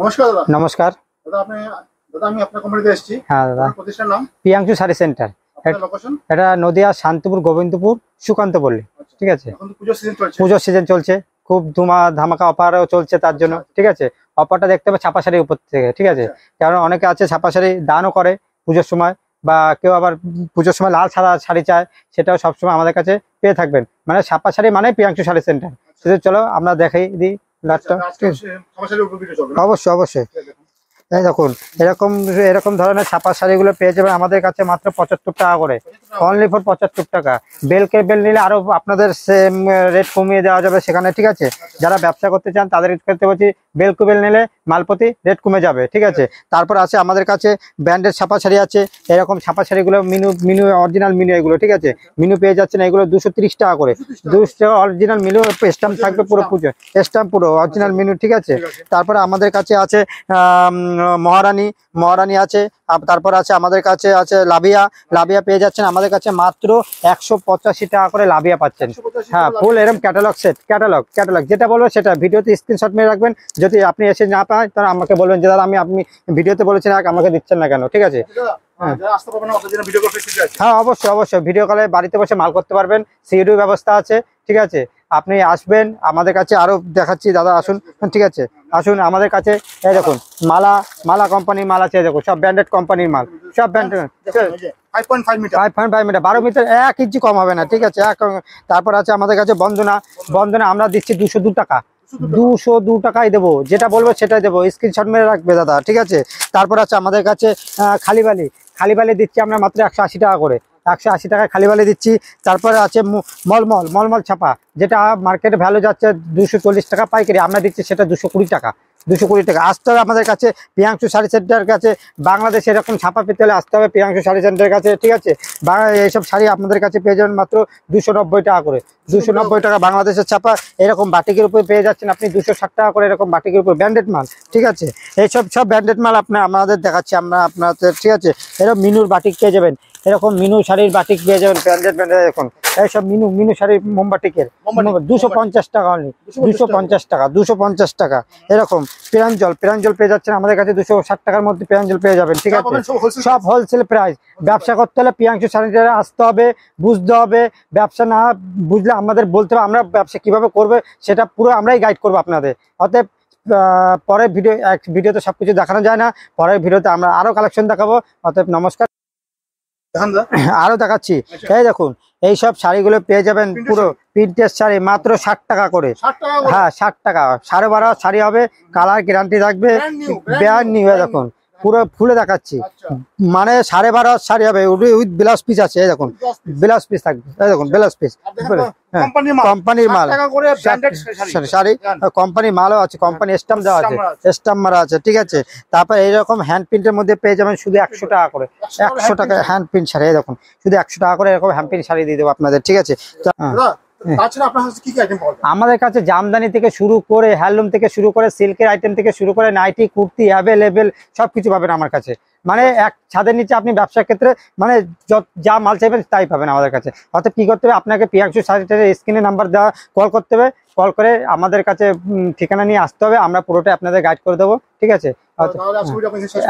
নমস্কার দাদা। নমস্কার দাদা আমি আপনার কোম্পানিতে এসেছি। হ্যাঁ দাদা, আপনার প্রতিষ্ঠানের নাম? প্রিয়াংশু শাড়ি সেন্টার। আপনার লোকেশন? এটা নদিয়া শান্তিপুর গোবিন্দপুর সুকান্ত পল্লী। আচ্ছা। ঠিক আছে, এখন তো পুজোর সিজন চলছে। পুজোর সিজন চলছে, খুব ধামাকা অফারও চলছে তার জন্য। ঠিক আছে, অফারটা দেখতে হবে ছাপা শাড়ির উপর থেকে। ঠিক আছে, কারণ অনেকে আছে ছাপা শাড়ি দানও করে পুজোর সময়, বা কেউ আবার পুজোর সময় লাল সাদা শাড়ি চায়, সেটাও সবসময় আমাদের কাছে পেয়ে থাকবেন। মানে ছাপা শাড়ি মানে প্রিয়াংশু শাড়ি সেন্টার। সেটা চলো আমরা দেখাই দিই লাস্টটা। অবশ্যই অবশ্যই। এই দেখুন, এরকম এরকম ধরনের ছাপা শাড়িগুলো পেয়ে যাবেন আমাদের কাছে মাত্র 75 টাকা করে, অনলি ফর 75 টাকা। বেল নিলে আরো আপনাদের সেম রেট কমিয়ে দেওয়া যাবে সেখানে। ঠিক আছে, যারা ব্যবসা করতে চান তাদের ক্ষেত্রে বলছি বেল নিলে মালপতি রেট কমে যাবে। ঠিক আছে, তারপর আছে আমাদের কাছে ব্র্যান্ডেড ছাপা শাড়ি আছে। এরকম ছাপা শাড়িগুলো মিনু অরিজিনাল মিনু, এগুলো ঠিক আছে মিনু পেয়ে যাচ্ছেন এগুলো 230 টাকা করে। 200 টাকা অরিজিনাল মিনু, স্ট্যাম্প থাকবে পুরো পুজো, স্ট্যাম্প পুরো অরিজিনাল মিনু। ঠিক আছে, তারপরে আমাদের কাছে আছে মহারানী আছে। তারপর আছে আমাদের কাছে আছে লাভিয়া পেয়ে যাচ্ছেন আমাদের কাছে মাত্র 185 টাকা করে লাভিয়া পাচ্ছেন। হ্যাঁ, ফুল এরকম ক্যাটালগ সেট, ক্যাটালগ যেটা বলবো সেটা ভিডিওতে স্ক্রিনশট মেরে রাখবেন। যদি আপনি এসে না পান তাহলে আমাকে বলবেন যে দাদা আপনি ভিডিওতে বলেছেন আমাকে দিচ্ছেন না কেন। ঠিক আছে, হ্যাঁ অবশ্যই ভিডিও কলে বাড়িতে বসে মাল করতে পারবেন, সিওডি ব্যবস্থা আছে। ঠিক আছে, আপনি আসবেন আমাদের কাছে, আরো দেখাচ্ছি দাদা আসুন। ঠিক আছে, আসুন আমাদের কাছে। এই দেখুন মালা কোম্পানির মাল আছে, দেখুন সব ব্র্যান্ডেড কোম্পানির মাল, সব ব্র্যান্ডেড। 5.5 মিটার 12 মিটার 1 ইঞ্চি কম হবে না। ঠিক আছে, তারপর আছে আমাদের কাছে বন্দনা আমরা দিচ্ছি 202 টাকা, 202 টাকাই দেবো, যেটা বলবো সেটাই দেবো, স্ক্রিনশট মেরে রাখবে দাদা। ঠিক আছে, তারপর আছে আমাদের কাছে খালিবালি দিচ্ছি আমরা মাত্র 180 টাকা করে, 180 টাকায় খালিবালি দিচ্ছি। তারপরে আছে মলমল ছাপা, যেটা মার্কেটে ভ্যালু যাচ্ছে 240 টাকা পাইকারি, আমরা দিচ্ছি সেটা 220 টাকা। 220 টাকা। আসতে হবে আমাদের কাছে প্রিয়াংশু শাড়ি সেন্টারের কাছে। বাংলাদেশে এরকম ছাপা পেতে হলে আসতে হবে প্রিয়াংশু শাড়ি সেন্টারের কাছে। ঠিক আছে, এইসব শাড়ি আপনাদের কাছে পেয়ে যাবেন মাত্র 290 টাকা করে, 290 টাকা বাংলাদেশের ছাপা। এরকম বাটিকের উপরে পেয়ে যাচ্ছেন আপনি 260 টাকা করে, এরকম বাটিকের উপর ব্র্যান্ডেড মাল। ঠিক আছে, এইসব ব্র্যান্ডেড মাল আমাদের দেখাচ্ছি আমরা আপনাদের। ঠিক আছে, এরকম মিনুর বাটিক পেয়ে যাবেন, এরকম মিনু শাড়ির বাটিক পেয়ে যাবেন ব্র্যান্ডেড। দেখুন এইসব মিনু শাড়ির মোমবাটিকের 250 টাকা অনলি, 250 টাকা। এরকম পেরাঞ্জল পেয়ে যাচ্ছেন আমাদের কাছে 260 টাকার মধ্যে পেরাঞ্জল পেয়ে যাবেন। ঠিক আছে, সব হোলসেল প্রাইস। ব্যবসা করতে হলে প্রিয়াংশু শাড়িতে আসতে হবে, বুঝতে হবে। ব্যবসা না বুঝলে আমাদের বলতে হবে, আমরা ব্যবসা কিভাবে করবে সেটা পুরো আমরাই গাইড করবো আপনাদের। অতএব পরের ভিডিওতে সবকিছু দেখানো যায় না, পরের ভিডিওতে আমরা আরো কালেকশন দেখাবো। অতএব নমস্কার, আরো দেখাচ্ছি। এই দেখুন এইসব শাড়িগুলো পেয়ে যাবেন পুরো প্রিন্টের শাড়ি মাত্র 60 টাকা করে। হ্যাঁ 60 টাকা, 12.5 শাড়ি হবে, কালার গ্যারান্টি থাকবে, ব্র্যান্ড নিউ। দেখুন পুরো খুলে দেখাচ্ছি, মানে 12.5 শাড়ি হবে, উইথ ব্লাউজ পিস আছে। এই দেখুন ব্লাউজ পিস থাকবে, এই দেখুন ব্লাউজ পিস কোম্পানির মাল, শাড়ি কোম্পানির মালও আছে, কোম্পানি স্ট্যাম্প দেওয়া আছে, স্ট্যাম্প মারা আছে। ঠিক আছে, তারপর এইরকম হ্যান্ড প্রিন্টের মধ্যে পেয়ে যাবেন শুধু 100 টাকা করে, 100 টাকা হ্যান্ড প্রিন্ট শাড়ি। এই দেখুন শুধু 100 টাকা করে এরকম হ্যান্ড প্রিন্ট শাড়ি দিয়ে দেবো আপনাদের। ঠিক আছে, আমাদের কাছে জামদানি থেকে শুরু করে, হ্যান্ডলুম থেকে শুরু করে, সিল্কের আইটেম থেকে শুরু করে, নাইটি কুর্তি অ্যাভেলেবেল সবকিছু পাবেন আমার কাছে। মানে এক ছাদের নিচে আপনি ব্যবসার ক্ষেত্রে মানে যা মাল চাইবেন তাই পাবেন আমাদের কাছে। অর্থাৎ কি করতে হবে, আপনাকে প্রিয়াংশু শাড়িটার স্ক্রিনে নাম্বার দেওয়া, কল করতে হবে, কল করে আমাদের কাছে ঠিকানা নিয়ে আসতে হবে, আমরা পুরোটা আপনাদের গাইড করে দেবো। ঠিক আছে,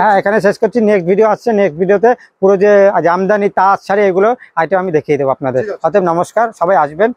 হ্যাঁ এখানে শেষ করছি। নেক্সট ভিডিও আসছে, নেক্সট ভিডিওতে পুরো যে জামদানি তাঁত শাড়ি এগুলো আইটেম আমি দেখিয়ে দেবো আপনাদের। অতএব নমস্কার, সবাই আসবেন।